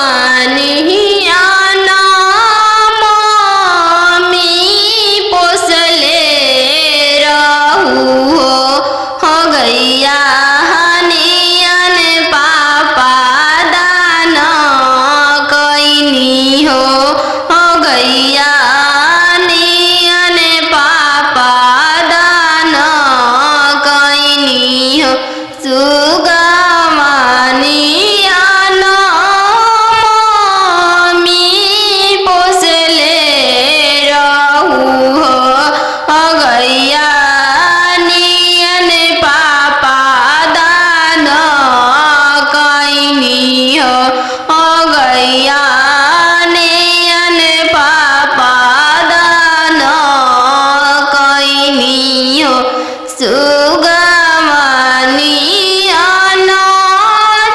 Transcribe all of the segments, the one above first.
सुगमनिया नामी पोसले रहू हो गैया हनियन पापा दान कैनी हो गैया हनियन पापा दान कैनी हो सुगमनिया नामी पोसले रहू हो गैया हनियन पापा दान कैनी हो गैया हनियन पापा दान कैनी हो सुगमनिया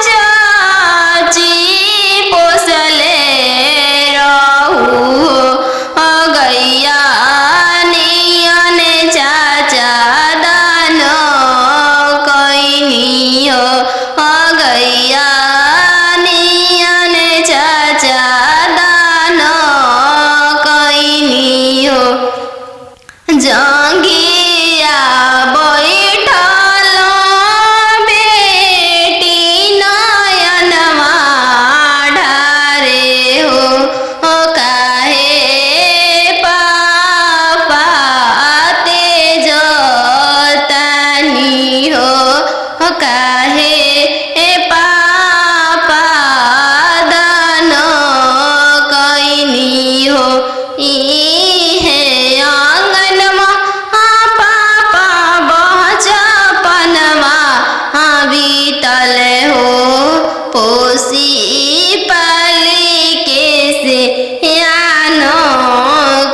चाची पोसले रहू हो गैया हनियन चाचा दान कैनी हो गैया हनियन चाचा दान कैनी हो जंगिया बैठल बेटी नयनमा ढारे हो काहे पापा तेज तानी हो काहे पापा दान कैनी हो इहे आंगनमा पापा बचपनमा बीतल हो पोसी पाली के से यान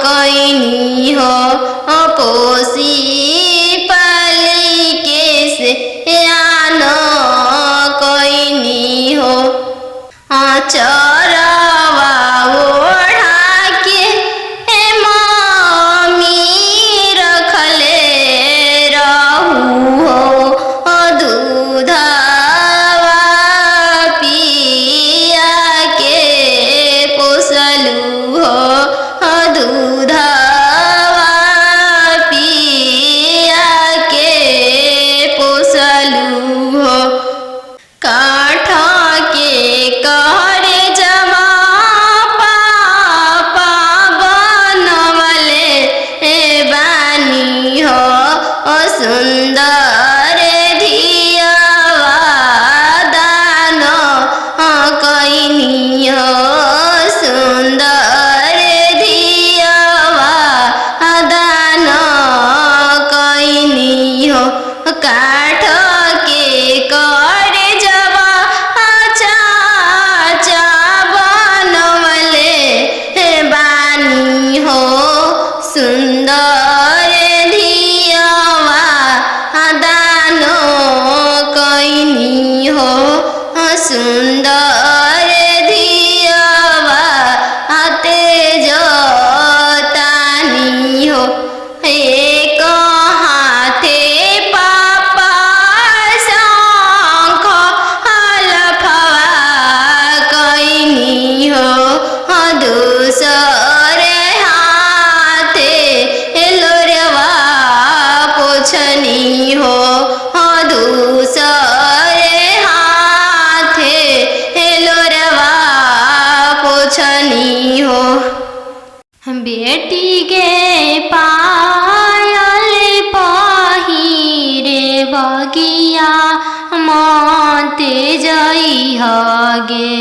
कैनी हो पोसी पाली के से यान कैनी हो चरवा ओढ़ा के मम्मी रखले रहू हो दूधवा पिया के पोसलू हो दूधवा पिया के पोसलू हो काठ के कहरे जमा पापा बनवले बानी हो सुंदर धियावा दान कैनी हो सुंदर धियावा दान कैनी हो काठ के करे जवा चाचा बनवले बानी हो सुंदर धियावा दान कैनी हो सुंदर धियावा तेज तानी हो एक हाथे पापा शंख हलफवा कैनी हो दूसरे हाथे लोरवा पोछनी हो दूसरे हाथे लोरवा पोछनी हो बेटी के पायल पहिरे बगिया मते जई हगे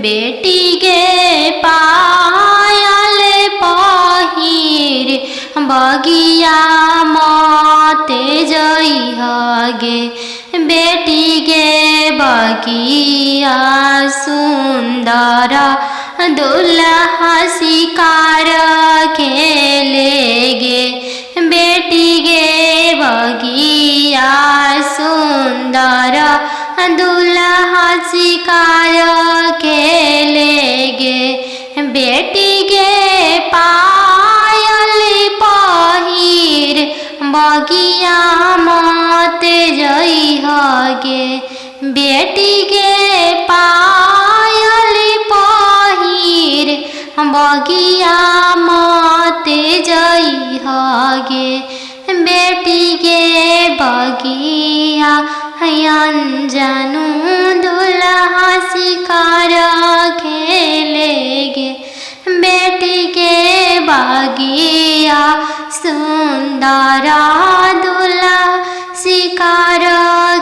बेटी के पायल पहिरे बगिया मते जई हगे बेटी के बगिया सुंदर दुल्हा शिकार खेलेगे बेटी गे बगिया सुंदर दुल्हा शिकार खेलेगे बेटी गे पायल पहिर बगिया मत जई हगे बेटी के पा बगिया मते जई हगे बेटी गे बगिया अनजानु दुल्हा शिकार खेलेगे बेटी के बगिया सुंदर दुल्हा शिकार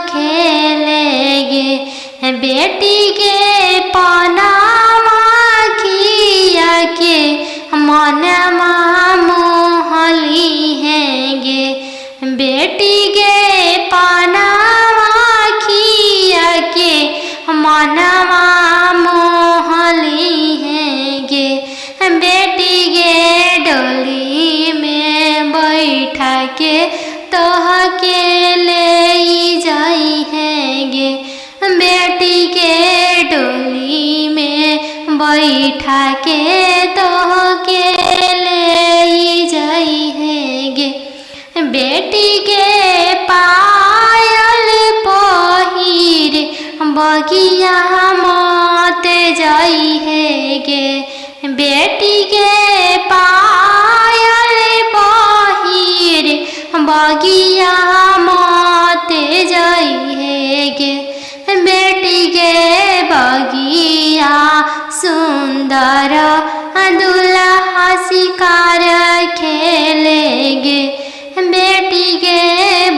खेलेगे बेटी के पनामा किया के मनमा मोहली हैगे बेटी के पनामा किया के मनमा मोहली हैगे बेटी के डोली में बैठा के तोह के ले जाई हैगे बेटी के डोली में बैठा के तोह के ले जाई हैगे बेटी के पायल पहिर बगिया मत जाई हैगे बेटी के पायल पहिर बगिया मत जाई हैगे बेटी के बगिया सुंदर दुल्हा शिकार खेलेगे बेटी के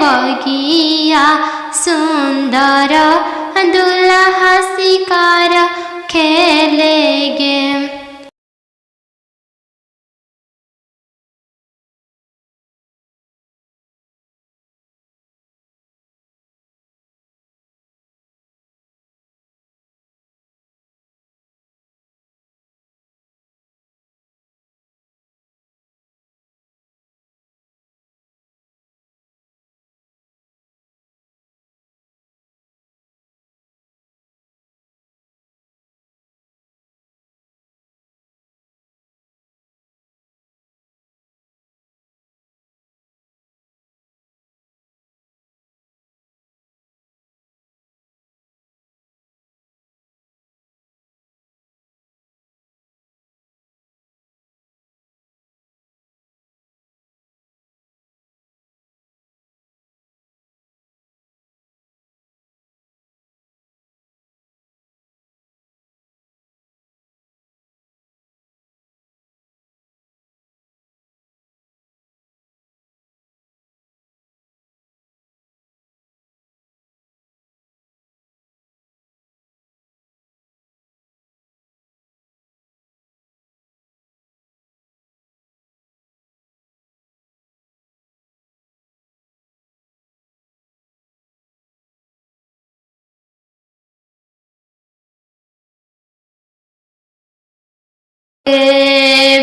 बगिया सुंदर दुल्हा शिकार खेलेगे।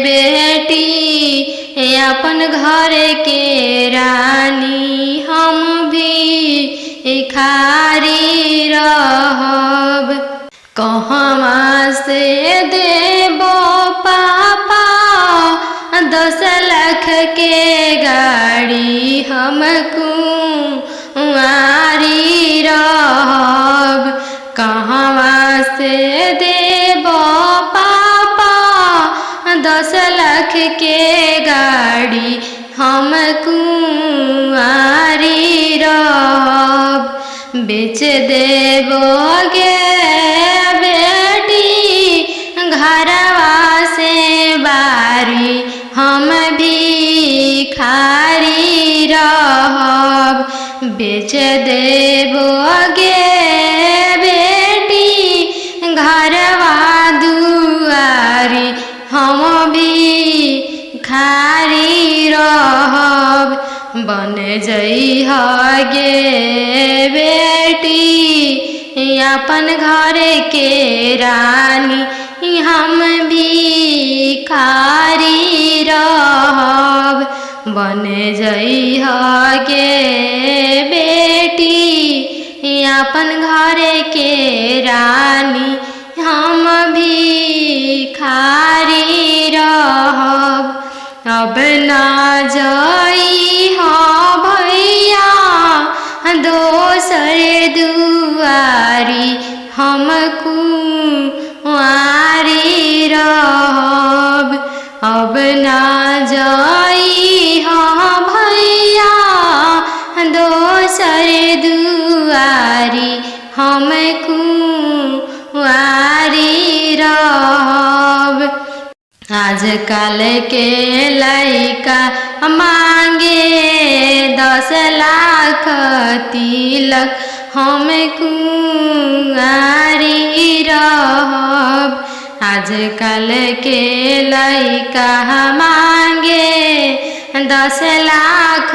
बेटी अपन घर के रानी हम भी खारी रहब कहवा से देबो पापा 10 लाख के गाड़ी हम कुंवारी रहब कहवा से देबो 10 लाख के गाड़ी हम कुंवारी रहब बेच देबोगे बेटी घरवा से बारी हम भी खारी रहब बेच देबोगे बेटी घरवा दुआरी हम भी खारी रहब बन जइहगे बेटी अपन घर के रानी हम भी खारी रहब बन जइहगे बेटी अपन घर के रानी हम भी खारी रहब अब ना जई हो भैया दोसर दुआरी हम कुंवारी रहब। अब ना जाई हाँ भैया दोसर दुआरी हम कुंवारी रहब। आजकल के लइका मांगे 10 लाख तिलक हम कुंवारी रहब। आजकल के लइका मांगे 10 लाख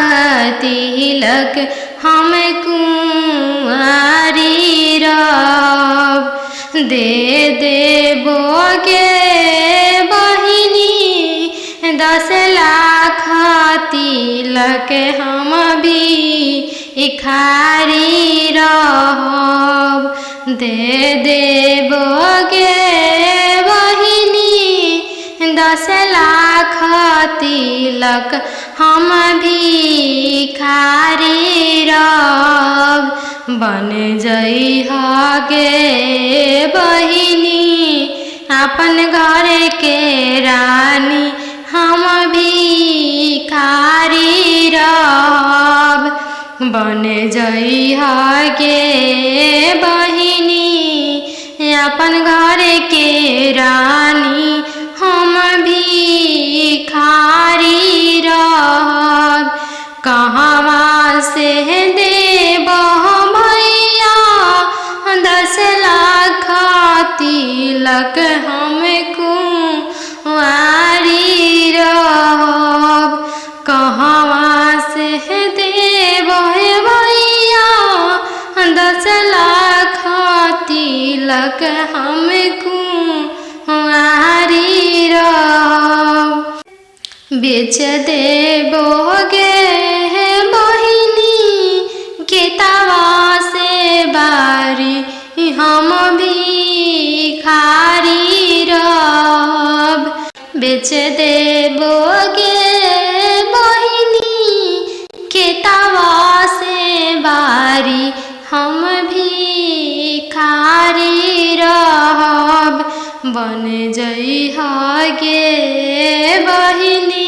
तिलक हम कुंवारी रहब। दे देबोगे बहिनी 10 लाख तिलक हम भी इखारी रहब। दे देबोगे बहिनी 10 लाख तिलक हम भी इखारी रहब। बन जइहा गे बहिनी अपन घर के रानी हम भी इखारी रहब। बन जइहा गे बहिनी अपन घर के रानी हम भी इखारी रहब। कहवा से देबह भैया 10 लाख तिलक हम कुंवारी रहब। कहवा से देबह भैया 10 लाख तिलक हम कुंवारी रहब। बेच देबोगे बहिनी खेतवा से बारी हम भी इखारी रहब। बेच देबोगे बहिनी खेतवा से बारी हम भी इखारी रहब। बन जइहा गे बहिनी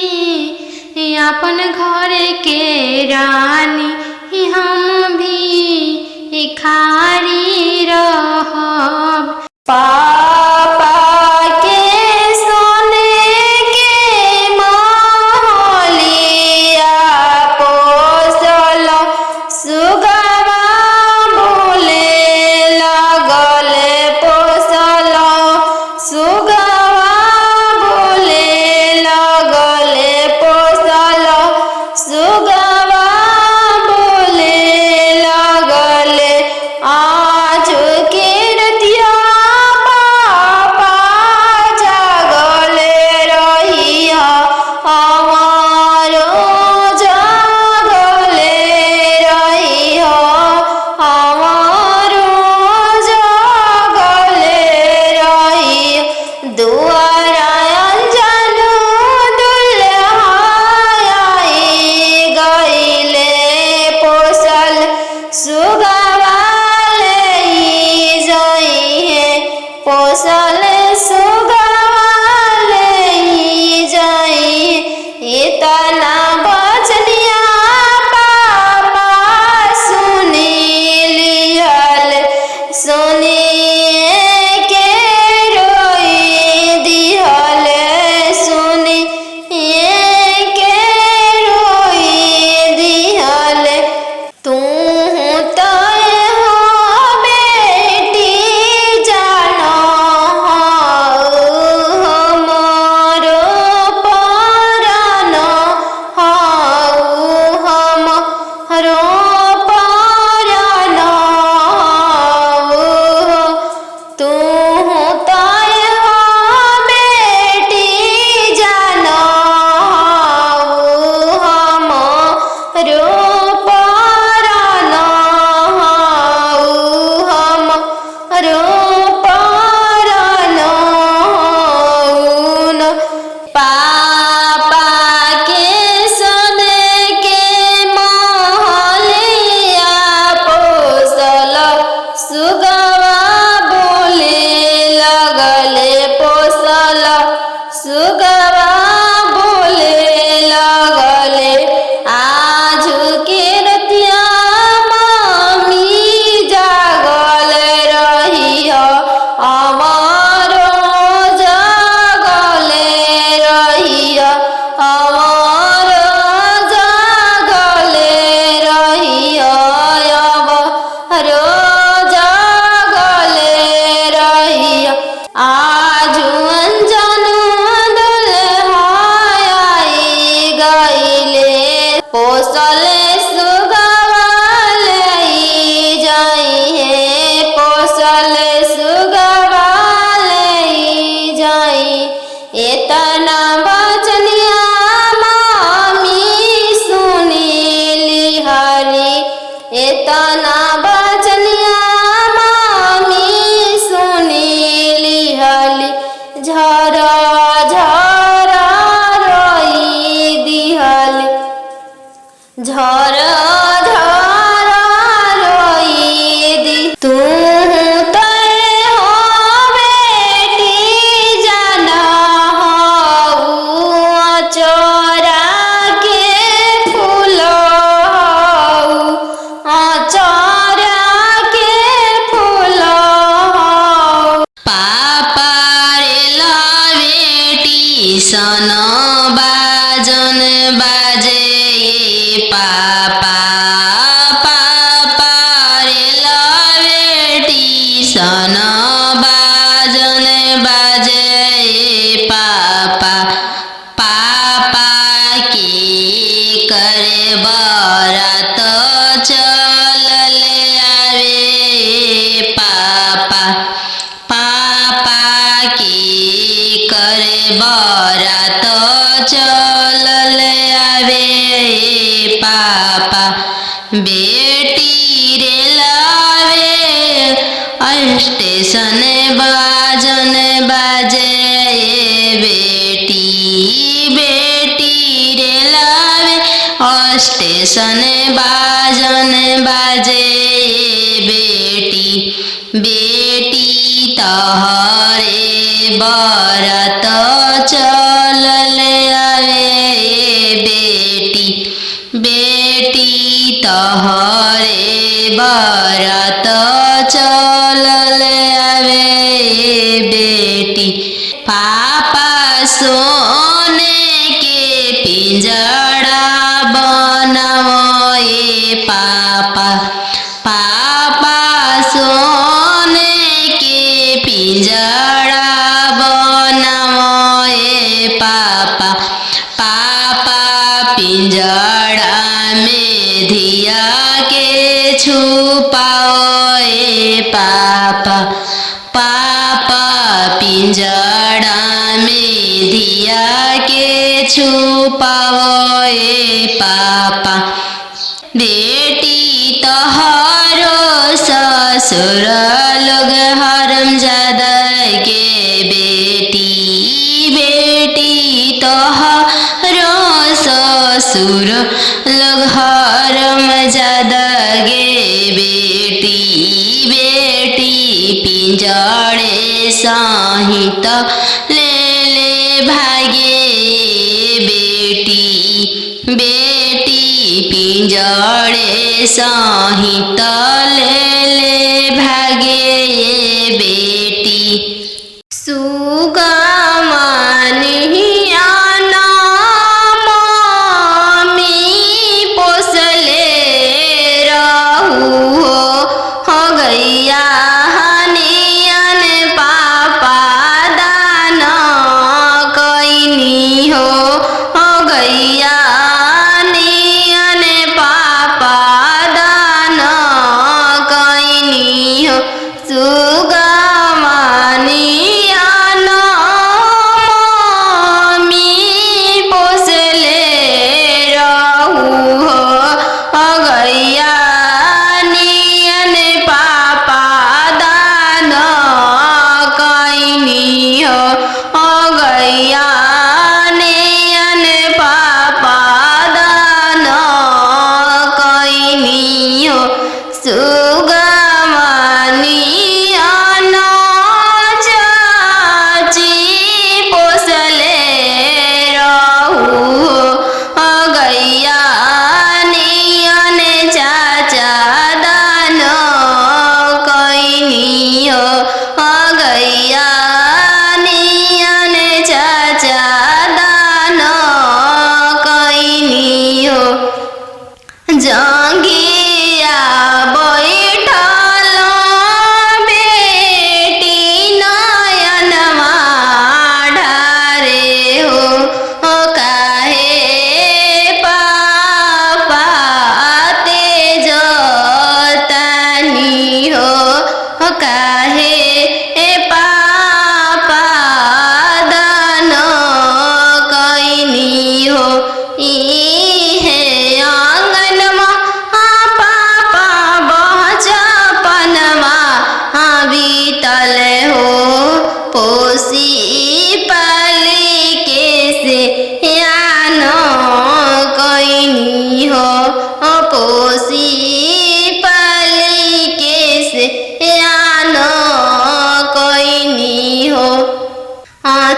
अपन घर के रानी हम भी इखारी रहब। पापा के सोने के महलिया पोसल सुगवा बोले लगल पोसल सुगवा बोले लगल पोसल सुगवा बोले लगल आज के रतिया पापा जागल रहिया हमारो जागल रहिया हमारो जागल रहिया। दुआरा अंजनो दुल्हा आई गइले पोसल सुगवा ले जइहे पोसल सुगवा ले जइहे। इतना बचनिया पापा सुनी लिहल सुनिए के रोई दिहल सुनिए के रोई दिहल। तू तो हो बेटी जानो हमारो जागले रहिया हमारो जागले रहिया हमारो जागले रहिया आजू अंजन दुल्हाई गईले पोसले सुगवाले जाई है पोसले सुगवाले जाई एतना बचनिया मामी सुनीली हरी एतना बचनिया मामी सुनीली हली झरा झरा रोई दिहली झरा झरा रोई दी तू तय हो बेटी जाना हो चोरा के फूल हो चोरा के फूल हो पापा रे बेटी सन बाजन बाजे पापा पापा रे बेटी सन बाजन बाजे पापा पापा की करे बरात चलल आवे पापा पापा की करे बरात चलल आवे पापा बेटी रे लावे स्टेशन बाजन बाजे बेटी बेटी रे लावे स्टेशन बाजन बाजे बेटी बेटी तहरे बरात चलल आवे बेटी बेटी तहरे बरात चलल आवे बेटी पापा सोने के पिंजड़ा बनाओ पापा पापा सोने के पिंजड़ा बनाओ पापा पापा पिंजड़ा में धिया के छुपाओ पापा पापा पिंजड़ा में धिया के छुपाओ पापा बेटी तोहरो ससुर लोग हरमजादा के बेटी बेटी तोहरो ससुर लोग हरमजादा गे बेटी बेटी पिंजड़े सहित ले ले भागे बेटी बेटी पिंजड़े सहित ले ले भागे बेटी सुगा मानिया मामी पोसले रहू हो गैया हनियन पापा दान कैनी हो गैया हनियन पापा दान कैनी हो सुगा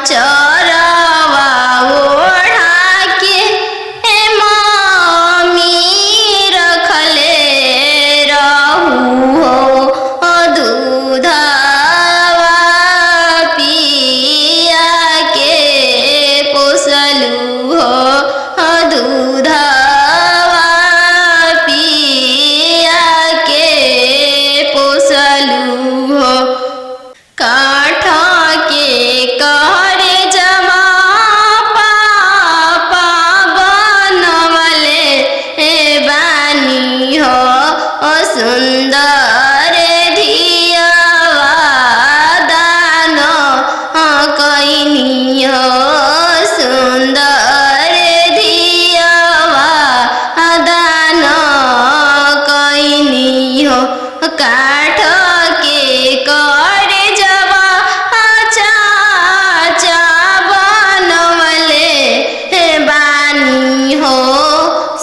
चरवा ओढ़ा के मम्मी रखले रहू हो दूधवा पिया के पोसलू हो दूधवा पिया के पोसलू हो काठ के कहरे जमा पापा बनवले बानी हो सुंदर धियावा दान कैनी हो सुंदर धियावा दान कैनी हो काठ के करे जवा चाचा बनवले बानी हो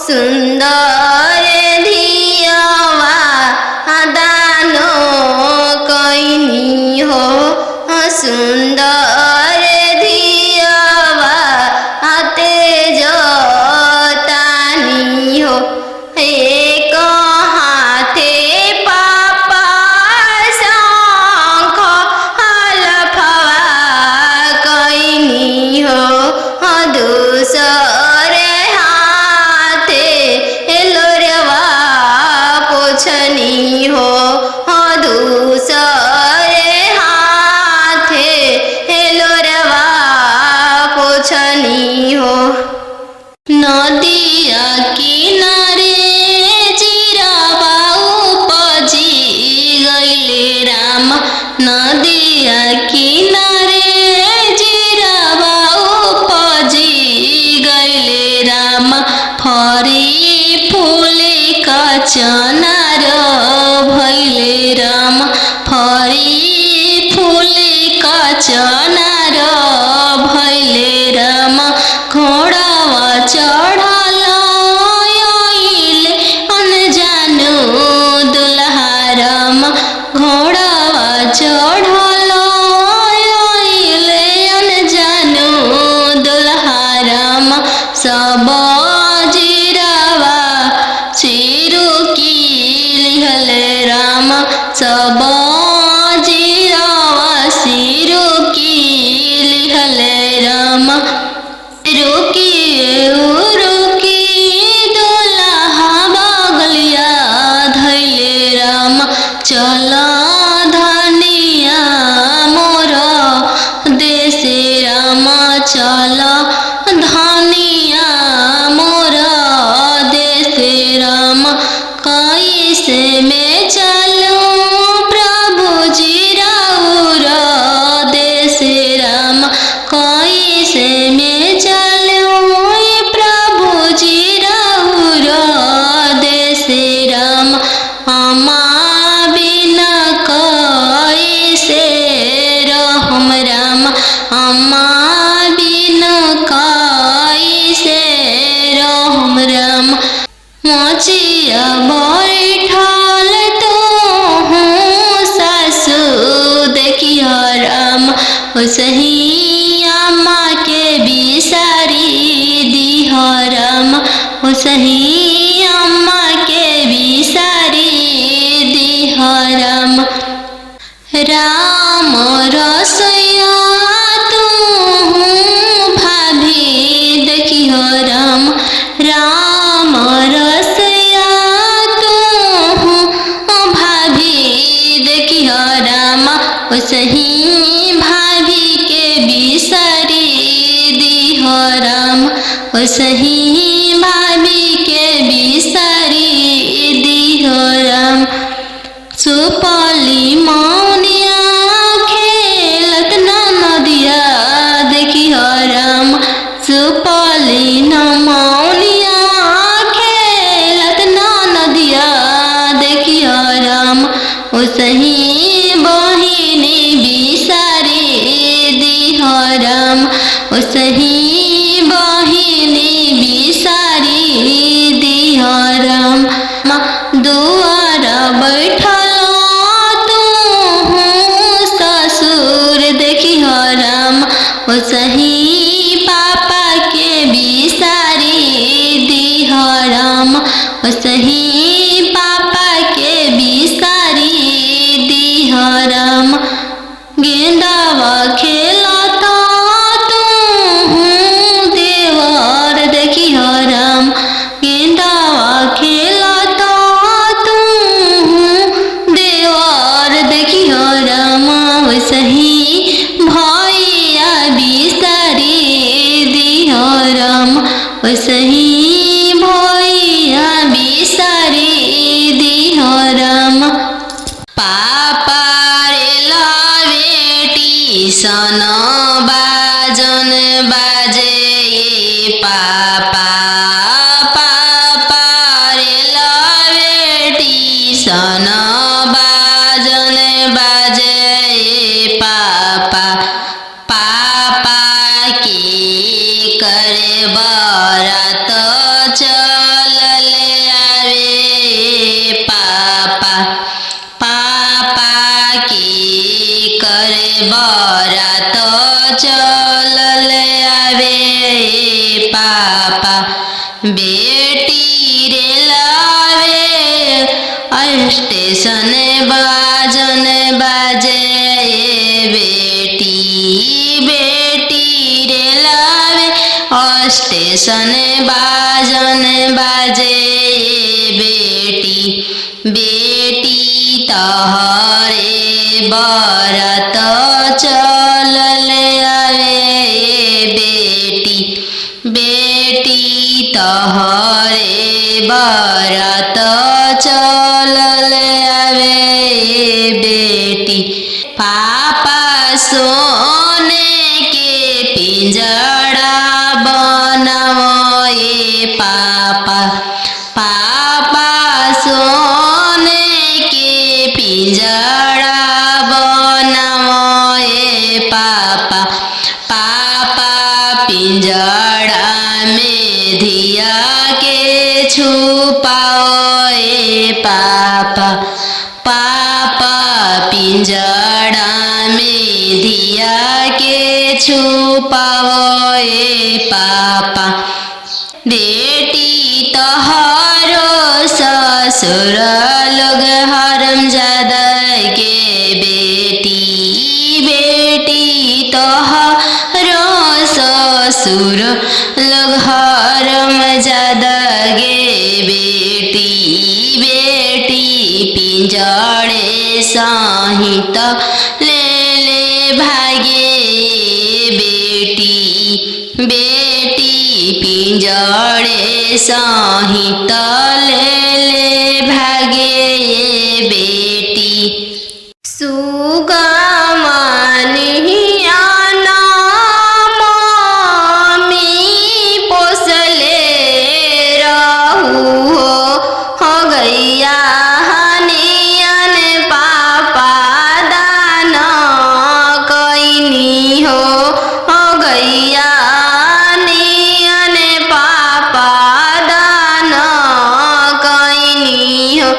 सुंदर धियावा दान कैनी हो सुंदर धियावा तेज तानी हो एक हाथे पापा शंख हलफवा कैनी हो दूसरे हाथे लोरवा पोछनी हो दूसरे हाथे लोरवा पोछनी हो नदिया किनारे जीरावा उपजी गइले राम नदिया किनारे जीरावा उपजी गइले राम फरी फूले का चनार भइले राम फरी फूले का चनार भइले राम घोड़ावा चढ़ल आइले अनजानु दुल्हा राम घोड़ावा चढ़ल आइले अनजानु दुल्हा राम सब जीरावा चिरू की लिहले राम सब जीरावा सिरू की लिहले राम रुकी दुल्हा बगलिया धैले राम चल धनिया मोर देशे राम चल धनिया मोर देशे राम कैसे में चलूं प्रभु जी राउर देशे राम कैसे में चलूं प्रभु जी राउर देशे राम अम्मा बिना कैसे रहम राम अम्मा बिना कैसे रहम राम मोचिया बैठल तो हूँ सासु देखियो राम सही अम्मा के बिसारी दिह राम सही अम्मा के बिसारी दिह राम राम रसोइया तू भाभी देखियो राम राम रसोइया तू भाभी देखियो राम सही भाभी के बिसारी दिह राम सही भाभी के बिसारी दिह राम सुपली मौनिया खेलत नदिया देखियो राम सुपली मौनिया खेलत नदिया देखियो राम सही बहिनी बिसारी दिह राम सही बहिनी बिसारी दिह राम दुआर बैठल तू ससुर देखिह राम ओसही पापा के बिसारी दिह राम ओसही पापा के बिसारी दिह राम गेंदावा खेलता तू देवर देखी राम गेंदावा खेलता तू देवर देखी राम ओसही भैया बिसारी दिह राम ओसही भैया बिसारी दिह राम पापा सन बाजन बाजे पापा पापा रे लवेटी सन बाजन बाजे पापा पापा की करे बरात चलल आवे पापा पापा की करे बरात चलल आवे पापा बेटी रे लावे स्टेशन बाजन बाजे बेटी बेटी रे लावे स्टेशन बाजन बाजे बेटी बेटी तहरे बरात चलल आवे बेटी बेटी तहरे बरात चलल आवे बेटी पापा सोने के पिंजड़ा बनाओ पापा पापा सोने के पिंजड़ा बनाओ पापा पापा पिंजड़ा में धिया के छुपाओ पापा पापा पिंजड़ा में धिया के छुपाओ पापा बेटी तोहरो ससुर लोग हरमजादा के बेटी बेटी तोहरो ससुर लोग हरमजादा गे बेटी बेटी पिंजड़े सहित ले ले भागे बेटी बेटी पिंजड़े सहित ले ले भागे बेटी सुगमनिया मम्मी पोसले रहू हो गैया हनियन पापा दान कैनी हो गैया नियन पापा दान कैनी हो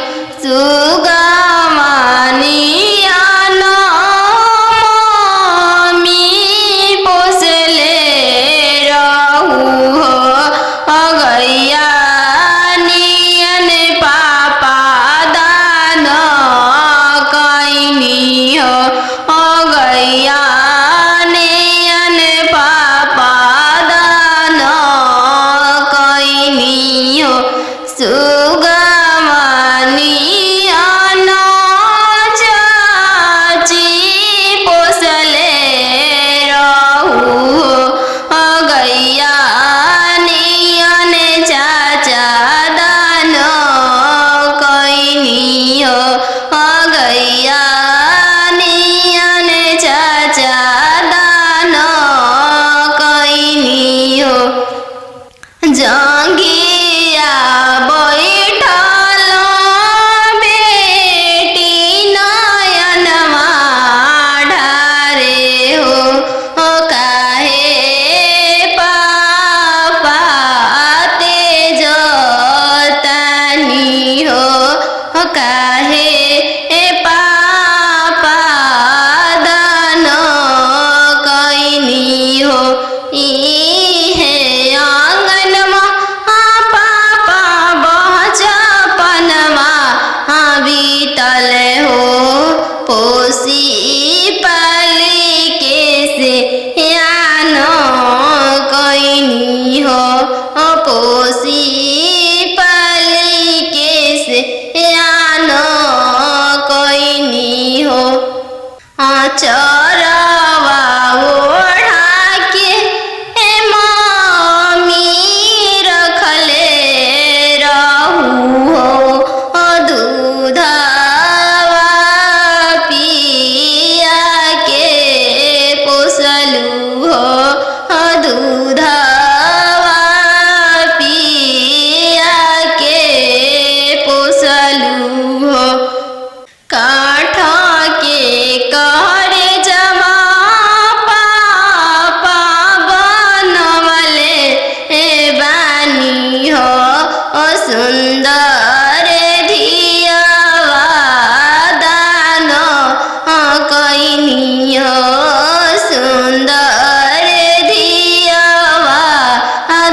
सुंदर धियावा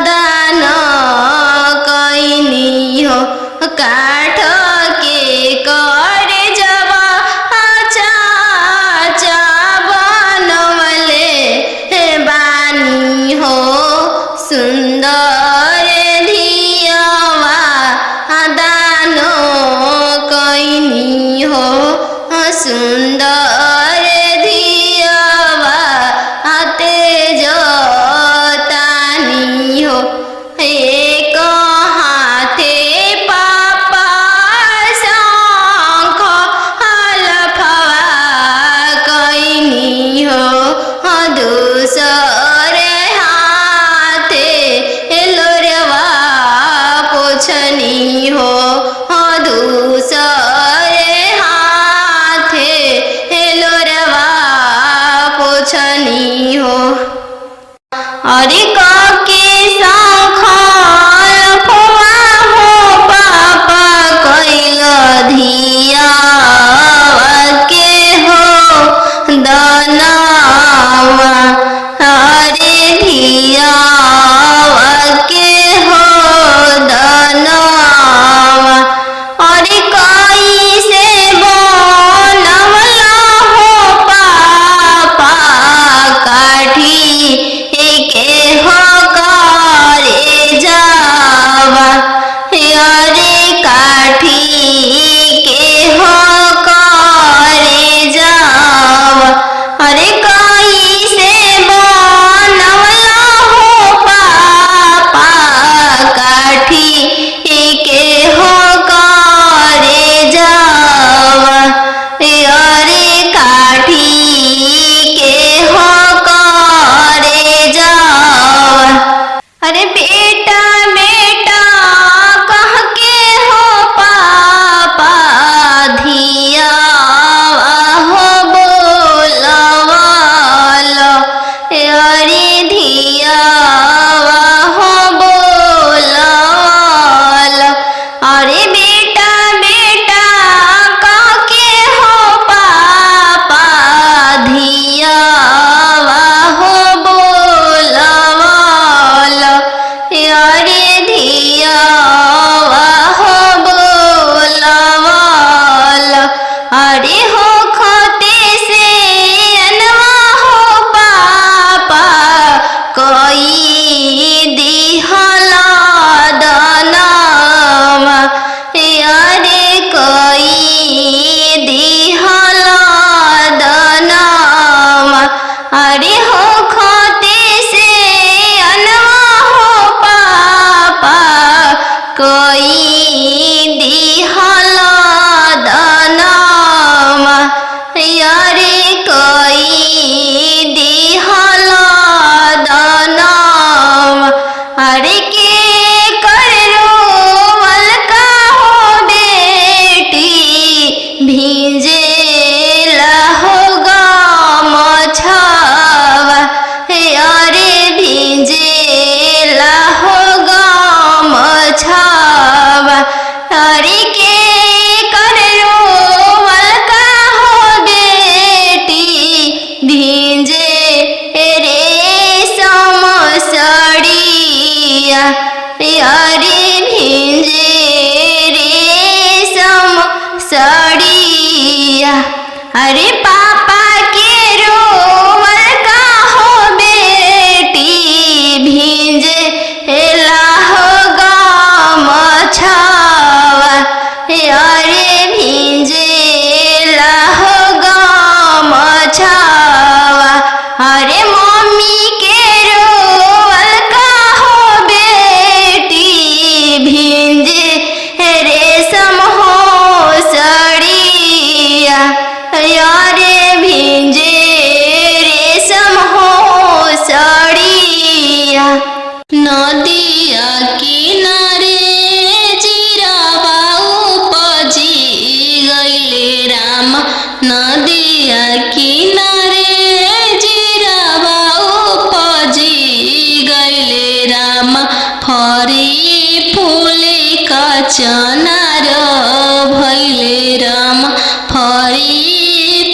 दान कैनी हो काठ के कर जब चाचा बनवले बानी हो सुंदर धियावा दान कैनी हो सुंदर धियावा तेज तानी हो एक हाथे पापा शंख हलफवा कैनी हो दूसरे हाथे लोरवा पोछनी हो दूसरे हाथे लोरवा पोछनी हो अरे के शंख लफवा हो पापा कैल धियावा के हो दनावा अरे धियावा के हो दनावा अरे कैसे बनवला हो पापा काठी के हो करे जावा अरे काठी के हो करे जावा अरे कैसे बनवला हो पापा काठी के हो करे जावा अरे काठी के हो करे जावा अरे बेटा बेटा कह के हो पापा धियावा हो बोलवाला अरे धियावा हो बोलवाला अरे बेटा बेटा कह के हो पापा धियावा हो बोलवाला अरे धियावा हो बोलवाला अरे हो खते से अनवा हो पापा कोई दिहला दनावा अरे कोई दिहला दनावा अरे हो खते से अनवा हो पापा कोई दिहला दनावा अरे कोई दिहला दनावा अरे के करो मलका हो बेटी भीजे हो गमछावा अरे भीजे हो गमछावा अरे के करो मलका हो बेटी भीजे रेशम साड़िया अरे भीजे रेशम साड़िया अरे पापा के रोवल का हो बेटी भीजे हो गमछावा अरे भीजे हो गमछावा अरे मम्मी के रोवल का हो बेटी भीजे रेशम हो साड़िया अरे भीजे रेशम हो साड़िया नदिया किनारे जीराबा उपजी गइले राम नदिया किनारे जीराबा उपजी गइले राम फरी फूले का चनार भइले राम फरी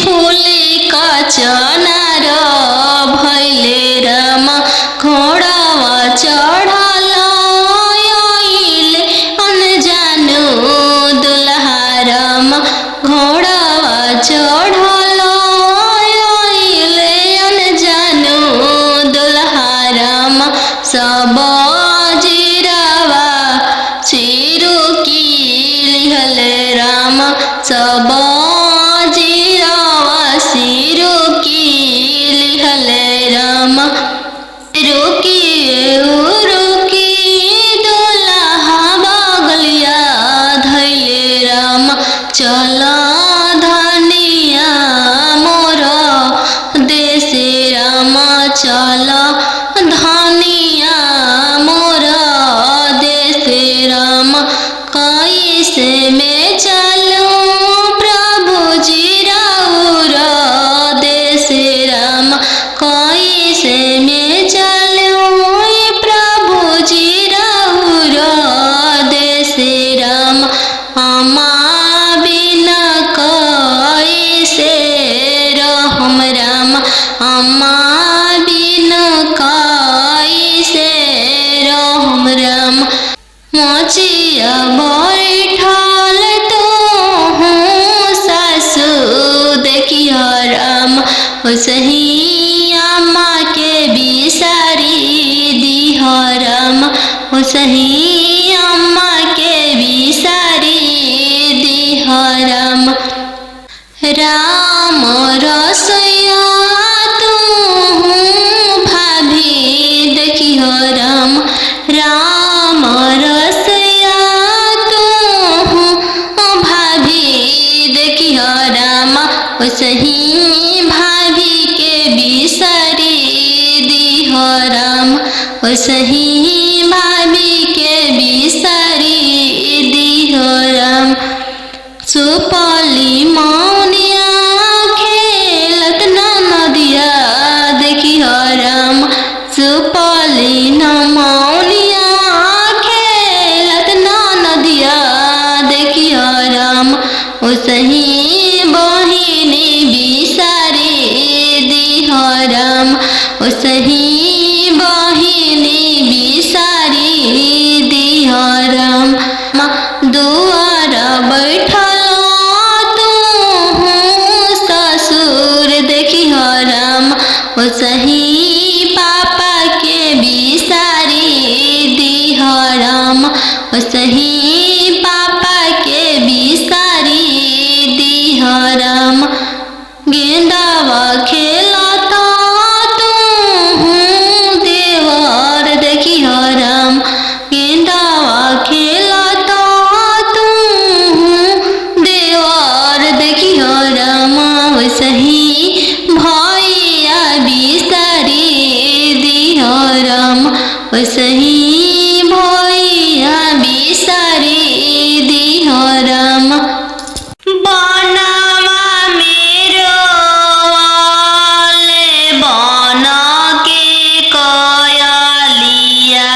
फूले का चनार चला धनिया मोरा देश राम कैसे में चलूं प्रभु जी राउर देश राम कैसे में चलूं प्रभु जी राउर देश राम अम्मा बिना कैसे रहम राम अम्मा बिना कैसे रहम राम मोचिया बैठल तो हूँ सासु देखिया राम सही अम्मा के बिसारी दिह राम सही अम्मा के बिसारी दिह राम राम रसोया तू भाभी देखिह राम राम रसोया तू भाभी देखिह राम सही भाभी के बिसारी दिह राम सही भाभी के बिसारी दिह राम सुपली मौनिया खेलत नदिया देखिह राम सुपली मौनिया खेलत नदिया देखिह राम सही बहिनी बिसारी दिह राम सही बहिनी बिसारी दिह राम दुआर बैठल ससुर देखिह राम सही पापा के बिसारी दिह राम सही पापा के बिसारी दिह राम गेंदावा खेलता तू देवर देखिह राम गेंदावा खेलता तू देवर देखिह राम सही भैया बिसारी दिह राम सही भैया बिसारी दिह राम बनवा मेरो वाले बन के कयलिया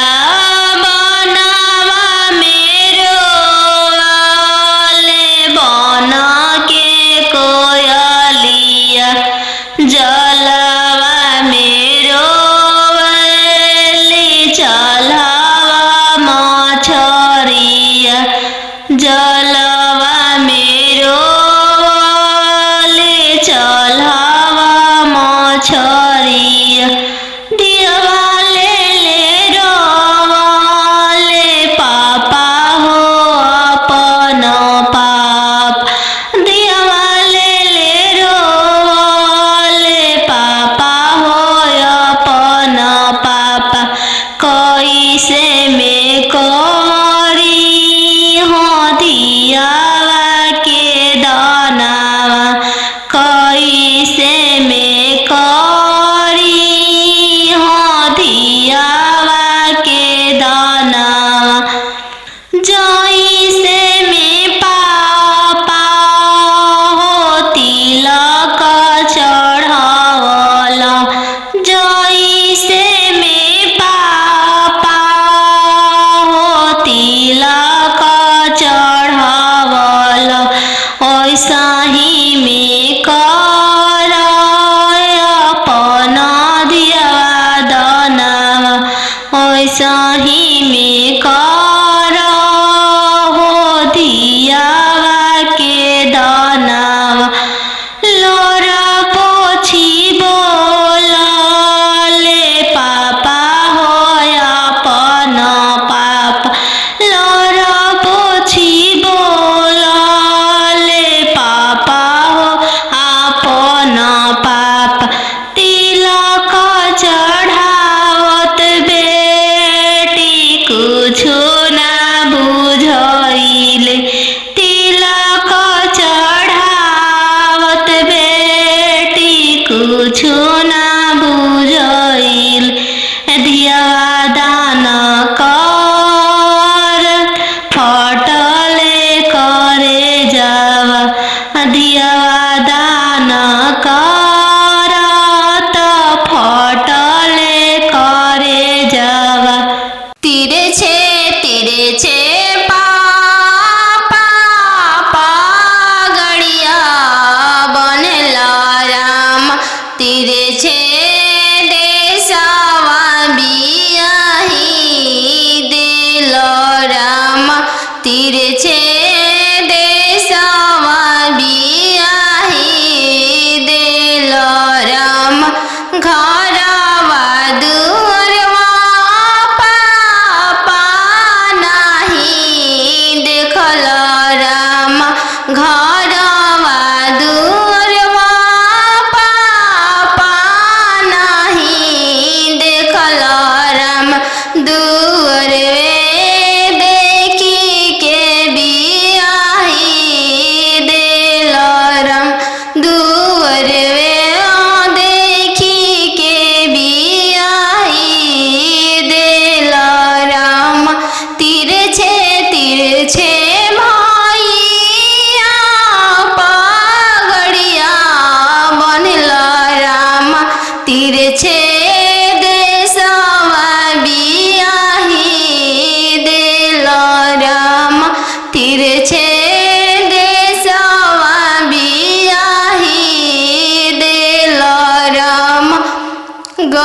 बनवा मेरो वाले बन के कोयलिया जलवा मेरो वाले चलावा मछरिया जलवा मेरो वाले चलावा मछरिया दिवाले ले रोवाले पापा हो अपन पाप दिवाले ले रोवाले पापा हो अपन पापा कैसे में करी हो दियावा के दानावा कैसे में करी हो दियावा के दानावा जैसे में पापा हो तिलक चढ़ावला जैसे में पापा हो तिलक चढ़ावला ऐसा ही में कर अपन दिया दानावा ऐसा ही में कर हो दियावा के दानावा लोरा पोछी बोला ले पापा हो अपन पाप लोरा पोछी बोला ले पापा हो अपन पाप तिलक चढ़ावत बेटी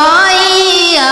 गैया